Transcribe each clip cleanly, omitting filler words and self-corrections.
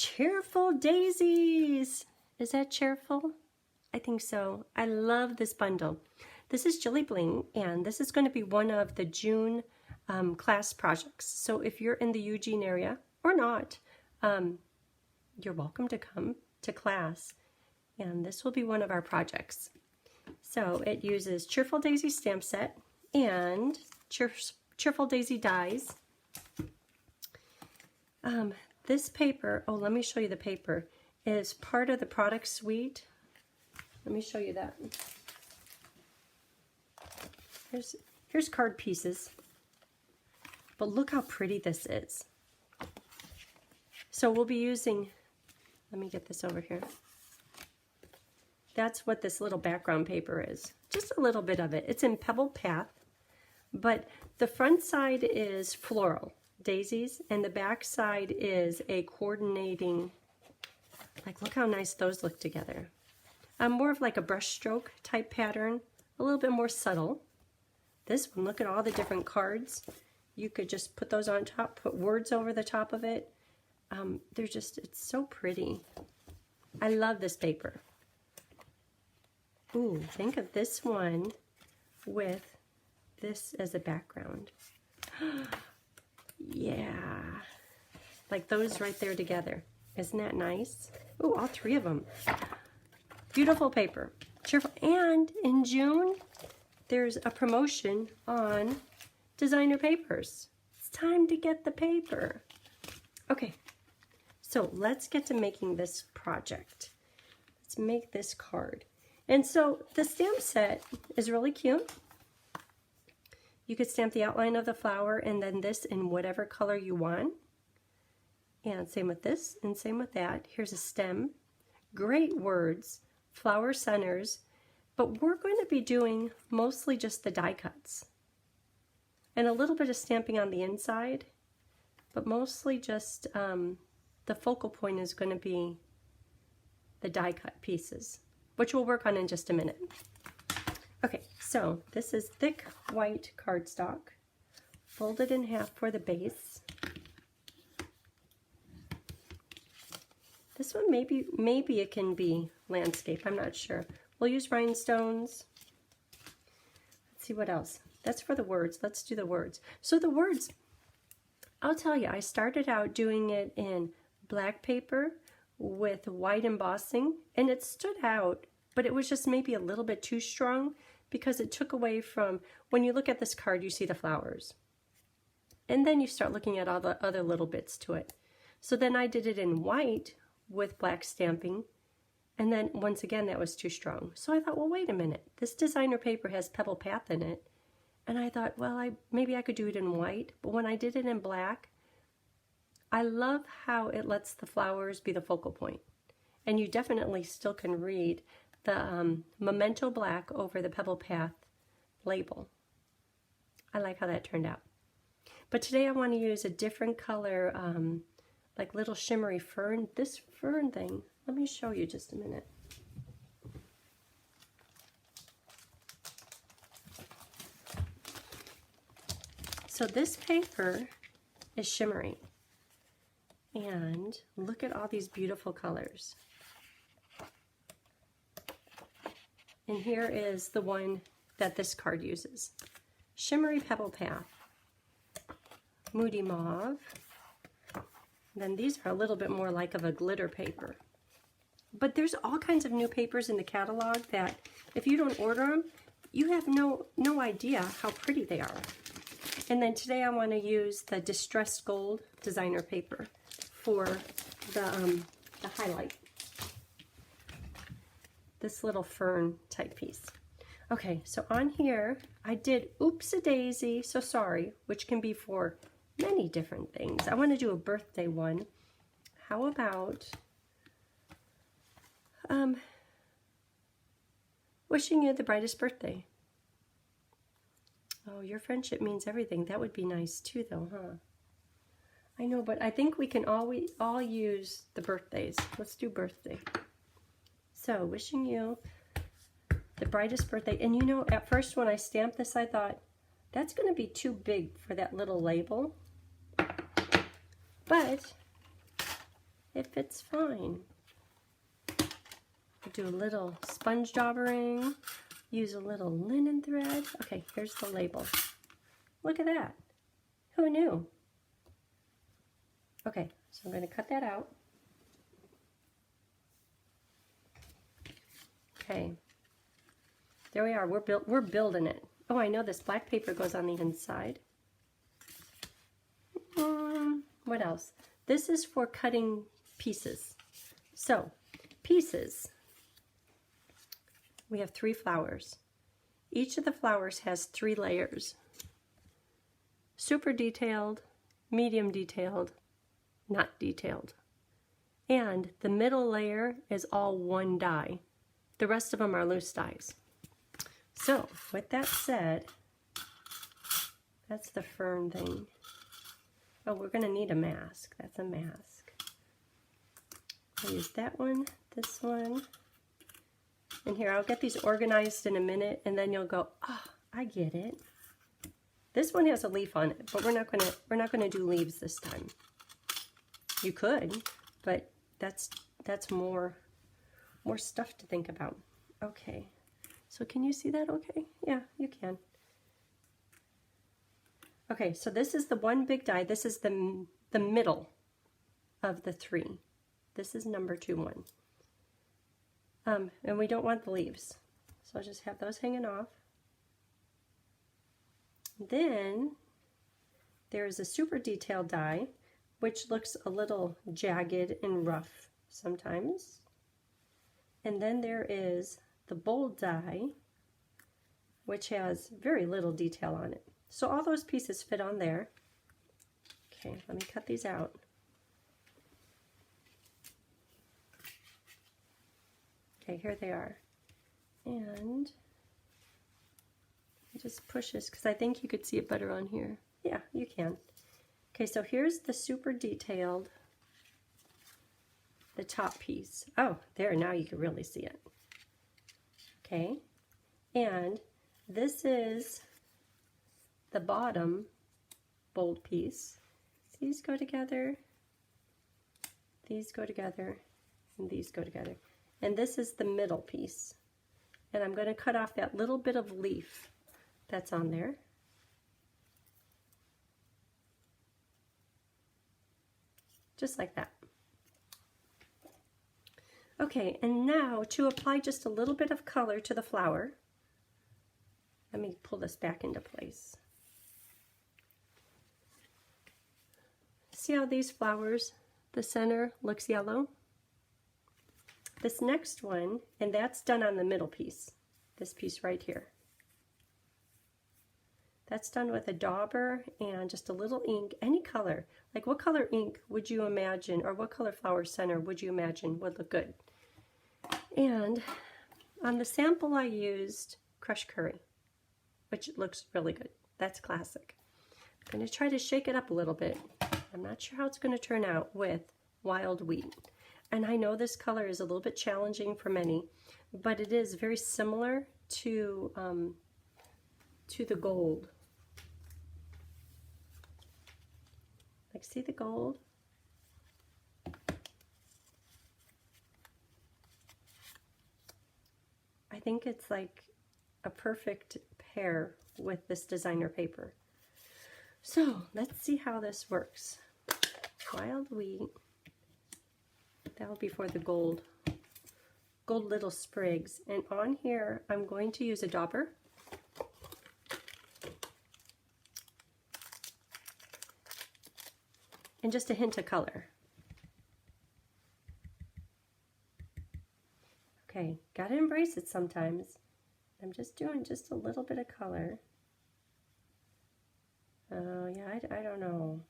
Cheerful Daisies. Is that cheerful? I think so. I love this bundle. This is JilliBling, and this is going to be one of the June class projects. So if you're in the Eugene area or not, you're welcome to come to class, and this will be one of our projects. So it uses Cheerful Daisy stamp set and Cheerful Daisy dies. This paper, oh, let me show you the paper, is part of the product suite. Let me show you that. Here's card pieces. But look how pretty this is. So we'll be using, let me get this over here. That's what this little background paper is. Just a little bit of it. It's in Pebble Path, but the front side is floral, daisies, and the back side is a coordinating, like look how nice those look together. More of like a brush stroke type pattern, a little bit more subtle. This one, look at all the different cards. You could just put those on top, put words over the top of it. They're just, it's so pretty. I love this paper. Ooh, think of this one with this as a background. Yeah, like those right there together. Isn't that nice? Ooh, all three of them. Beautiful paper. Cheerful. And in June, there's a promotion on designer papers. It's time to get the paper. Okay, so let's get to making this project. Let's make this card. And so the stamp set is really cute. You could stamp the outline of the flower and then this in whatever color you want. And same with this and same with that. Here's a stem. Great words, flower centers, but we're going to be doing mostly just the die cuts. And a little bit of stamping on the inside, but mostly just the focal point is going to be the die cut pieces, which we'll work on in just a minute. Okay, so this is thick white cardstock, folded in half for the base. This one, maybe it can be landscape, I'm not sure. We'll use rhinestones. Let's see what else. That's for the words. Let's do the words. So the words, I'll tell you, I started out doing it in black paper with white embossing, and it stood out, but it was just maybe a little bit too strong because it took away from, when you look at this card, you see the flowers. And then you start looking at all the other little bits to it. So then I did it in white with black stamping, and then once again that was too strong. So I thought, well, wait a minute, this designer paper has Pebble Path in it, and I thought, well, maybe I could do it in white. But when I did it in black, I love how it lets the flowers be the focal point, and you definitely still can read the Memento black over the Pebble Path label. I like how that turned out. But today I want to use a different color, like little shimmery fern. This fern thing, let me show you just a minute. So this paper is shimmery. And look at all these beautiful colors. And here is the one that this card uses. Shimmery Pebble Path. Moody Mauve. Then these are a little bit more like of a glitter paper. But there's all kinds of new papers in the catalog that if you don't order them, you have no idea how pretty they are. And then today I want to use the Distressed Gold designer paper for the highlight. This little fern type piece. Okay, so on here I did Oops-a-Daisy, so sorry, which can be for many different things. I want to do a birthday one. How about wishing you the brightest birthday? Oh, your friendship means everything. That would be nice too, though, huh? I know, but I think we can all use the birthdays. Let's do birthday. So, wishing you the brightest birthday. And you know, at first when I stamped this, I thought, that's going to be too big for that little label. But It fits fine. Do a little sponge daubering, use a little linen thread. Okay, here's the label. Look at that. Who knew? Okay, so I'm going to cut that out. Okay, there we are. We're building it. Oh, I know this black paper goes on the inside. What else? This is for cutting pieces. So, pieces. We have 3 flowers. Each of the flowers has 3 layers. Super detailed, medium detailed, not detailed. And the middle layer is all one die. The rest of them are loose dies. So, with that said, that's the fern thing. Oh, we're going to need a mask. That's a mask. I'll use that one, this one. And here, I'll get these organized in a minute, and then you'll go, oh, I get it. This one has a leaf on it, but we're not gonna do leaves this time. You could, but that's more stuff to think about. Okay, so can you see that okay? Yeah, you can. Okay, so this is the one big die. This is the middle of the 3. This is number 2-1. And we don't want the leaves. So I'll just have those hanging off. Then there's a super detailed die, which looks a little jagged and rough sometimes. And then there is the bold die, which has very little detail on it. So all those pieces fit on there. Okay, let me cut these out. Okay, here they are. And just push this because I think you could see it better on here. Yeah, you can. Okay, so here's the super detailed, the top piece. Oh, there, now you can really see it. Okay, and this is the bottom bold piece. These go together, these go together, and these go together. And this is the middle piece. And I'm going to cut off that little bit of leaf that's on there. Just like that. Okay, and now to apply just a little bit of color to the flower, let me pull this back into place. See how these flowers, the center looks yellow? This next one, and that's done on the middle piece, this piece right here. That's done with a dauber and just a little ink, any color. Like what color ink would you imagine, or what color flower center would you imagine would look good? And on the sample I used crushed curry, which looks really good. That's classic. I'm going to try to shake it up a little bit. I'm not sure how it's going to turn out with wild wheat. And I know this color is a little bit challenging for many, but it is very similar to the gold. Like, see the gold? I think it's like a perfect pair with this designer paper. So let's see how this works. Wild wheat. That will be for the gold little sprigs. And on here, I'm going to use a dauber. And just a hint of color. Okay, gotta embrace it sometimes. I'm just doing just a little bit of color. Oh, yeah, I don't know.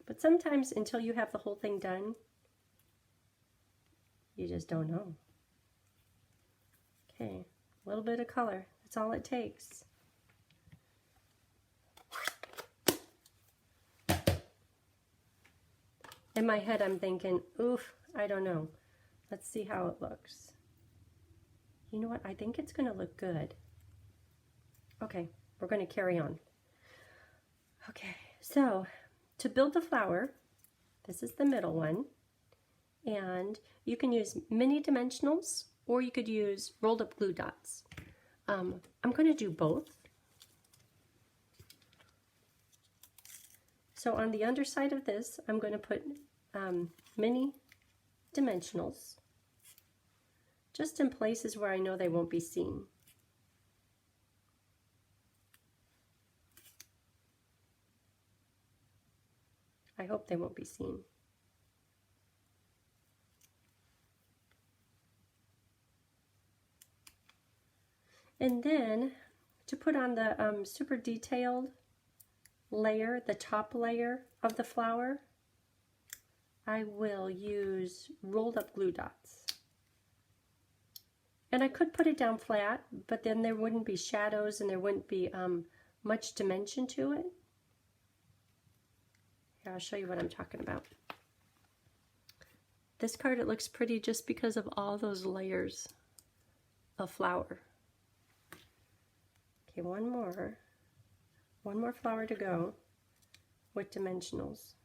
But sometimes until you have the whole thing done, you just don't know. Okay, a little bit of color. That's all it takes. In my head, I'm thinking, oof, I don't know. Let's see how it looks. You know what? I think it's going to look good. Okay, we're going to carry on. Okay, So to build the flower, this is the middle one, and you can use mini dimensionals or you could use rolled up glue dots. I'm going to do both. So on the underside of this, I'm going to put mini dimensionals just in places where I know they won't be seen. I hope they won't be seen. And then to put on the super detailed layer, the top layer of the flower, I will use rolled up glue dots. And I could put it down flat, but then there wouldn't be shadows and there wouldn't be much dimension to it. Here, I'll show you what I'm talking about. This card, it looks pretty just because of all those layers of flower. Okay, one more flower to go with dimensionals.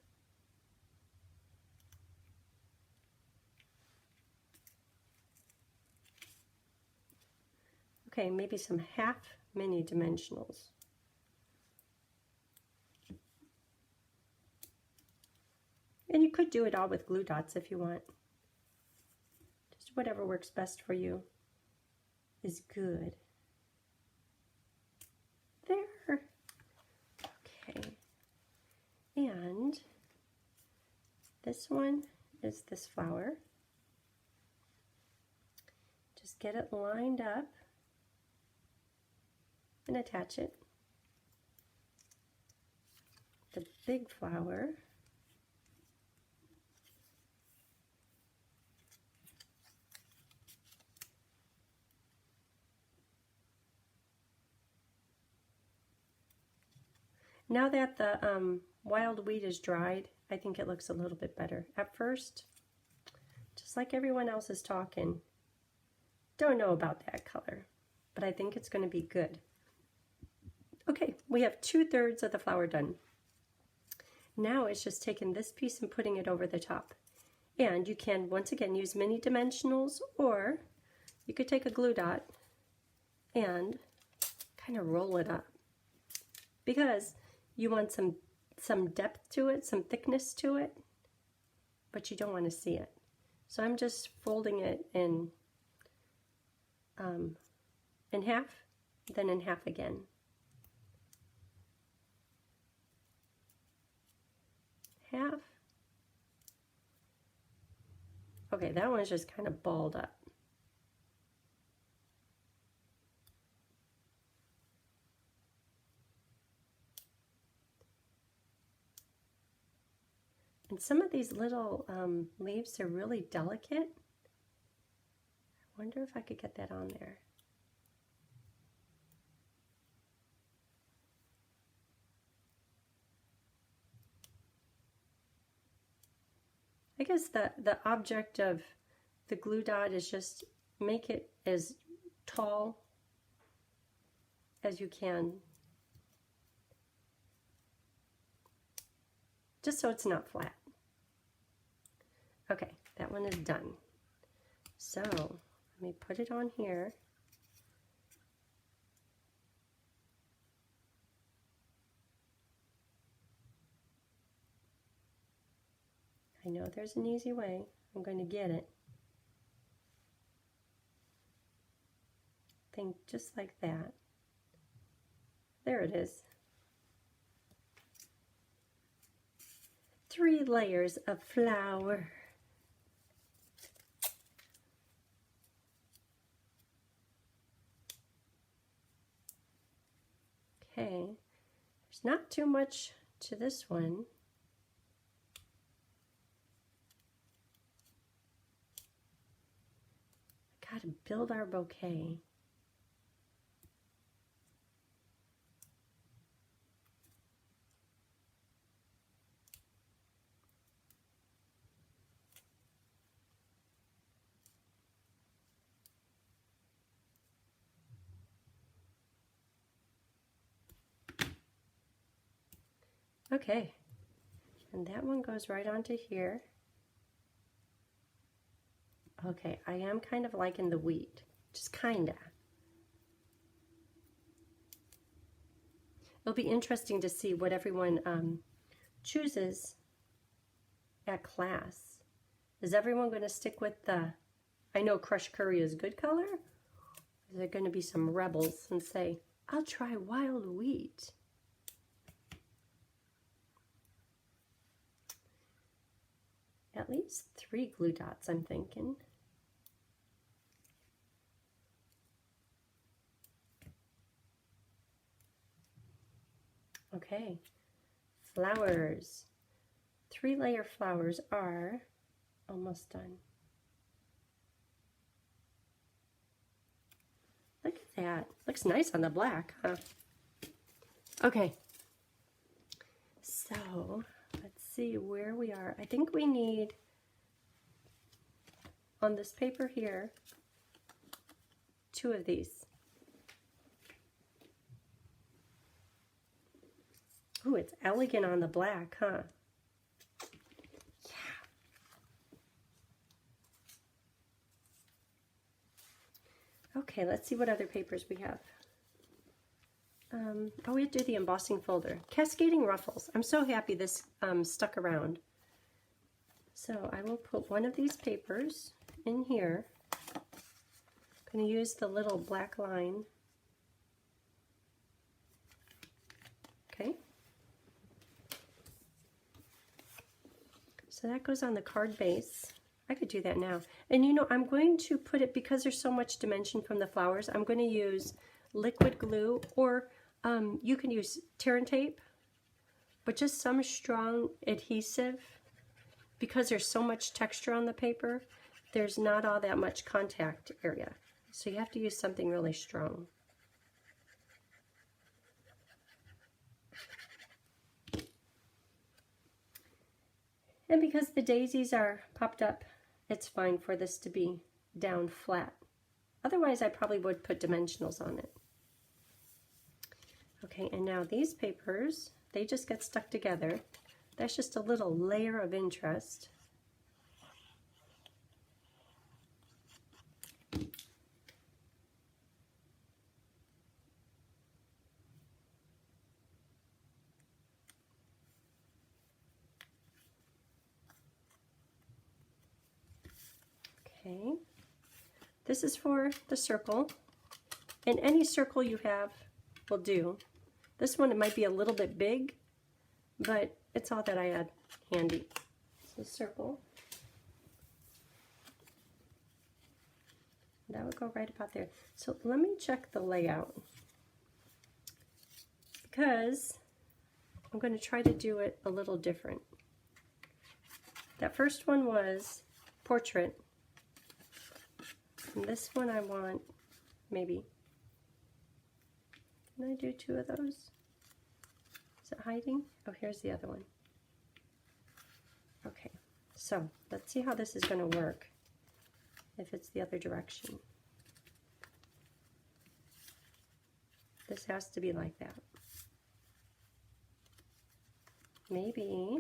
Okay, maybe some half mini dimensionals. And you could do it all with glue dots if you want. Just whatever works best for you is good. There. Okay. And this one is this flower. Just get it lined up and attach it. The big flower. Now that the wild wheat is dried, I think it looks a little bit better. At first, just like everyone else is talking, don't know about that color, but I think it's going to be good. Okay, we have 2/3 of the flower done. Now it's just taking this piece and putting it over the top. And you can, once again, use mini dimensionals, or you could take a glue dot and kind of roll it up. Because you want some depth to it, some thickness to it, but you don't want to see it. So I'm just folding it in half, then in half again. Half. Okay, that one's just kind of balled up. And some of these little leaves are really delicate. I wonder if I could get that on there. I guess the object of the glue dot is just make it as tall as you can. Just so it's not flat. Okay, that one is done. So let me put it on here. I know there's an easy way. I'm going to get it. Think just like that. There it is. 3 layers of flower. Okay, there's not too much to this one. Gotta build our bouquet. Okay, and that one goes right onto here. Okay, I am kind of liking the wheat, just kinda. It'll be interesting to see what everyone chooses at class. Is everyone going to stick with the, I know crushed curry is good color? Is there going to be some rebels and say, I'll try wild wheat? At least 3 glue dots, I'm thinking. Okay, flowers. 3-layer flowers are almost done. Look at that. Looks nice on the black, huh? Okay. So, let's see where we are. I think we need, on this paper here, 2 of these. Ooh, it's elegant on the black, huh? Okay, let's see what other papers we have. Oh, we have to do the embossing folder. Cascading ruffles. I'm so happy this stuck around. So I will put one of these papers in here. I'm going to use the little black line. Okay. So that goes on the card base. I could do that now. And you know, I'm going to put it, because there's so much dimension from the flowers, I'm going to use liquid glue, or you can use tear and tape, but just some strong adhesive, because there's so much texture on the paper, there's not all that much contact area. So you have to use something really strong. And because the daisies are popped up, it's fine for this to be down flat. Otherwise, I probably would put dimensionals on it. Okay, and now these papers, they just get stuck together. That's just a little layer of interest. Okay, this is for the circle, and any circle you have will do. This one, it might be a little bit big, but it's all that I had handy. So circle. That would go right about there. So let me check the layout, because I'm going to try to do it a little different. That first one was portrait. And this one I want, maybe. Can I do 2 of those? Is it hiding? Oh, here's the other one. Okay, so let's see how this is going to work if it's the other direction. This has to be like that. Maybe.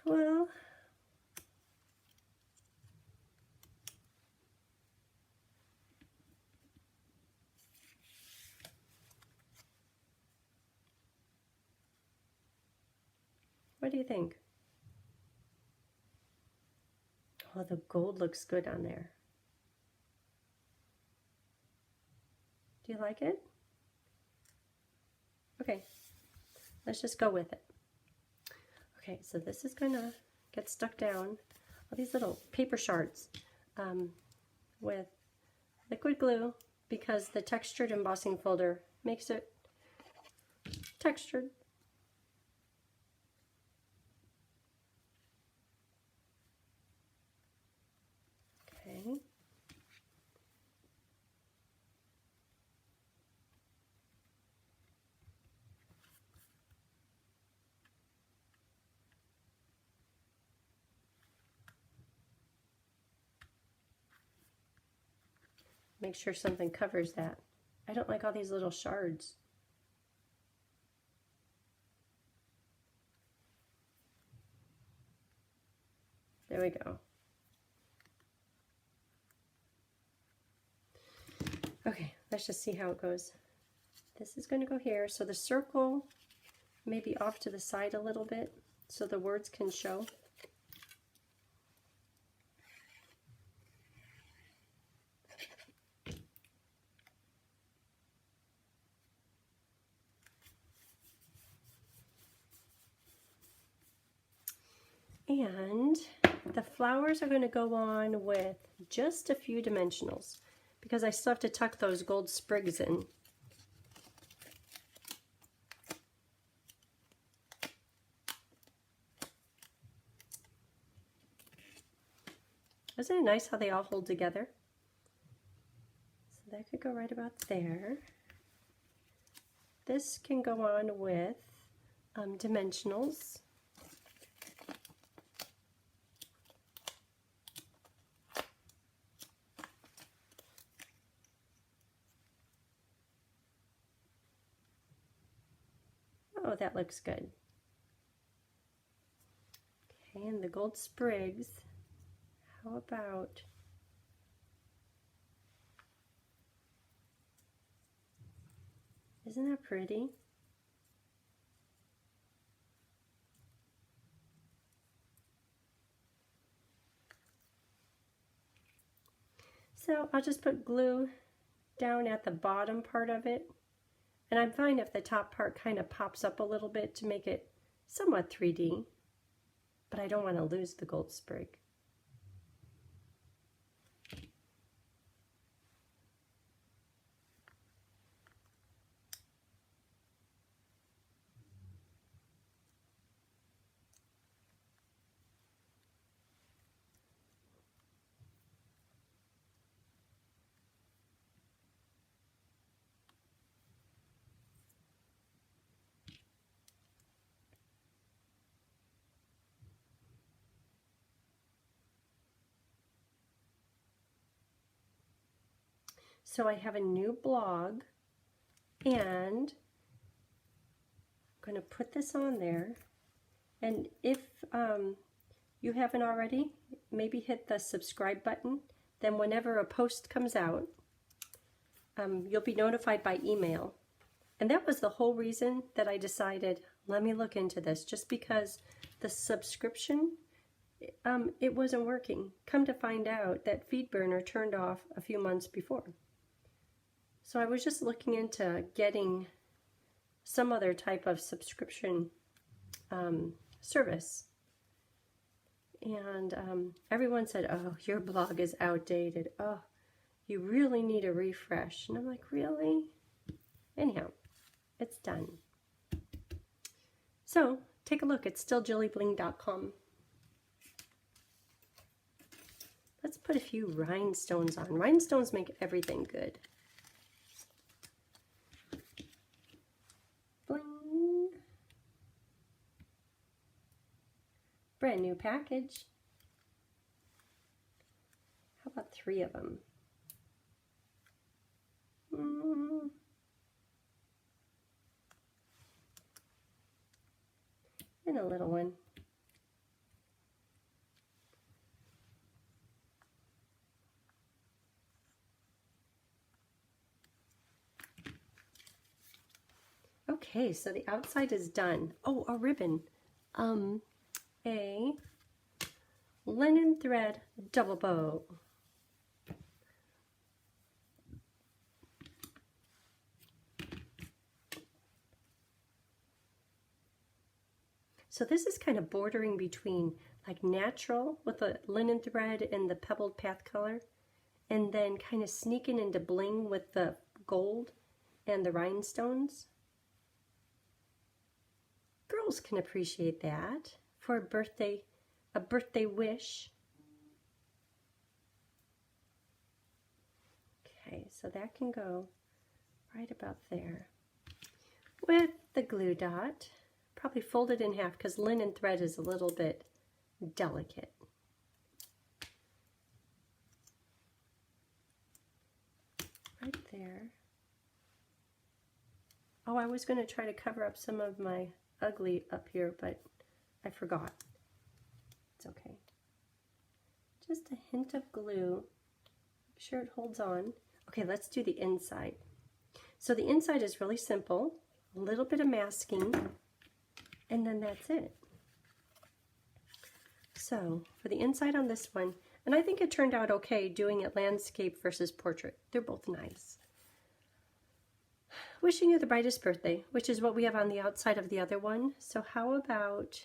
Well, what do you think? Oh, the gold looks good on there. Do you like it? Okay, let's just go with it. Okay, so this is gonna get stuck down, all these little paper shards, with liquid glue, because the textured embossing folder makes it textured. Okay. Make sure something covers that. I don't like all these little shards. There we go. Okay, let's just see how it goes. This is going to go here. So the circle may be off to the side a little bit so the words can show. And the flowers are going to go on with just a few dimensionals because I still have to tuck those gold sprigs in. Isn't it nice how they all hold together? So that could go right about there. This can go on with dimensionals. Oh, that looks good. Okay, and the gold sprigs. How about isn't that pretty? So I'll just put glue down at the bottom part of it. And I'm fine if the top part kind of pops up a little bit to make it somewhat 3D, but I don't want to lose the gold sprig. So I have a new blog, and I'm going to put this on there. And if you haven't already, maybe hit the subscribe button. Then whenever a post comes out, you'll be notified by email. And that was the whole reason that I decided, let me look into this, just because the subscription, it wasn't working. Come to find out that FeedBurner turned off a few months before. So I was just looking into getting some other type of subscription service. And everyone said, oh, your blog is outdated. Oh, you really need a refresh. And I'm like, really? Anyhow, it's done. So take a look. It's still JilliBling.com. Let's put a few rhinestones on. Rhinestones make everything good. Bling. Brand new package. How about 3 of them? And a little one. Okay, so the outside is done. Oh, a ribbon. A linen thread double bow. So this is kind of bordering between like natural with the linen thread and the pebbled path color, and then kind of sneaking into bling with the gold and the rhinestones. Girls can appreciate that for a birthday wish. Okay, so that can go right about there. With the glue dot, probably fold it in half because linen thread is a little bit delicate. right there. Oh, I was going to try to cover up some of my ugly up here, but I forgot. It's okay. Just a hint of glue. Make sure it holds on. Okay, let's do the inside. So the inside is really simple. A little bit of masking, and then that's it. So for the inside on this one, and I think it turned out okay doing it landscape versus portrait. They're both nice. Wishing you the brightest birthday, which is what we have on the outside of the other one. So how about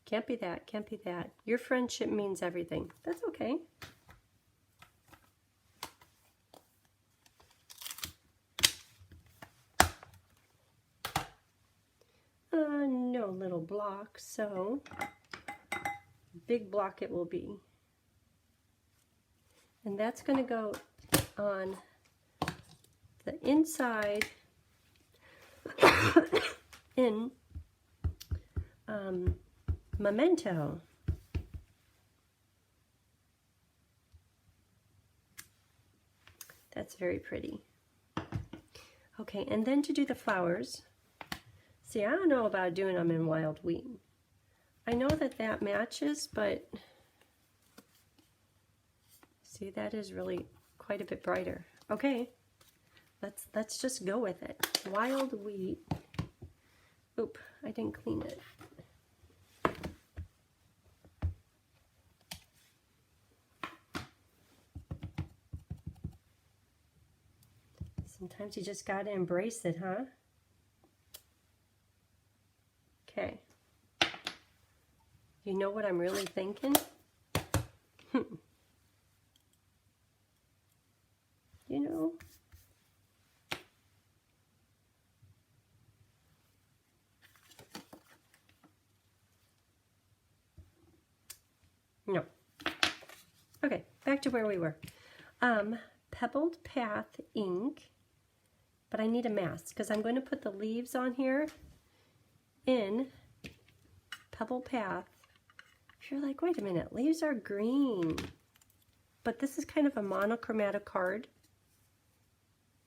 can't be that, can't be that. Your friendship means everything. That's okay. No little block, so big block it will be. And that's going to go on the inside in Memento. That's very pretty. Okay, and then to do the flowers, see, I don't know about doing them in wild wheat. I know that that matches, but see, that is really quite a bit brighter. Okay, let's just go with it. Wild wheat. Oop, I didn't clean it. Sometimes you just gotta embrace it, huh? Okay. You know what I'm really thinking? You know? No. Okay, back to where we were. Pebbled Path ink, but I need a mask because I'm going to put the leaves on here in Pebble Path. If you're like, wait a minute, leaves are green, but this is kind of a monochromatic card,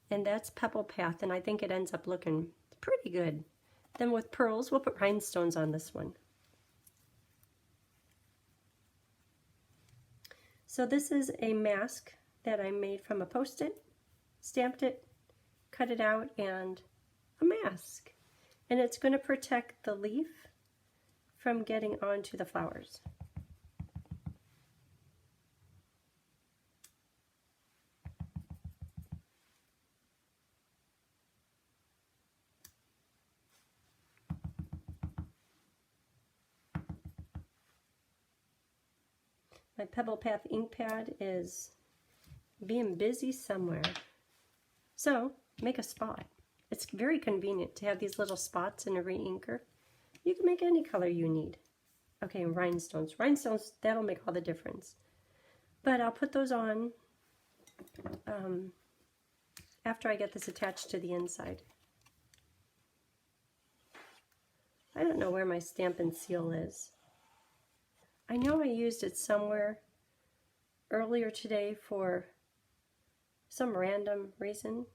and that's Pebble Path, and I think it ends up looking pretty good. Then with pearls, we'll put rhinestones on this one. So this is a mask that I made from a Post-it, stamped it, cut it out, and a mask. And it's going to protect the leaf from getting onto the flowers. My Pebble Path ink pad is being busy somewhere. So make a spot. It's very convenient to have these little spots in a re-inker. You can make any color you need. Okay, rhinestones. Rhinestones, that'll make all the difference. But I'll put those on after I get this attached to the inside. I don't know where my Stampin' Seal is. I know I used it somewhere earlier today for some random reason.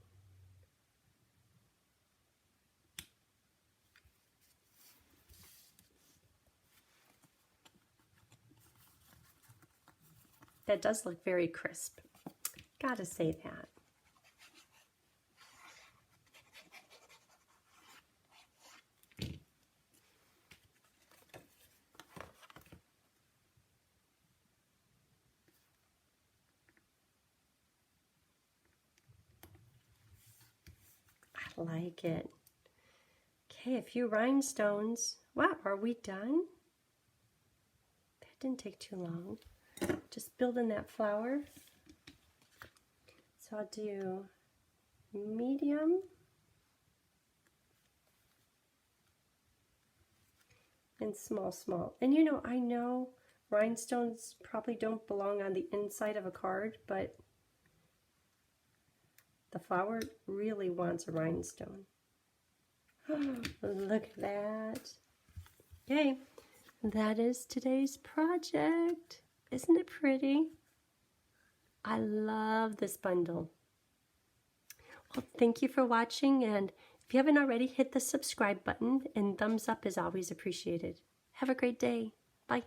That does look very crisp. Gotta say that. I like it. Okay, a few rhinestones. Wow, are we done? That didn't take too long. Just building that flower. So I'll do medium and small, small. And you know, I know rhinestones probably don't belong on the inside of a card, but the flower really wants a rhinestone. Look at that. Okay, That is today's project. Isn't it pretty? I love this bundle. Well, thank you for watching, and if you haven't already, hit the subscribe button, and thumbs up is always appreciated. Have a great day. Bye.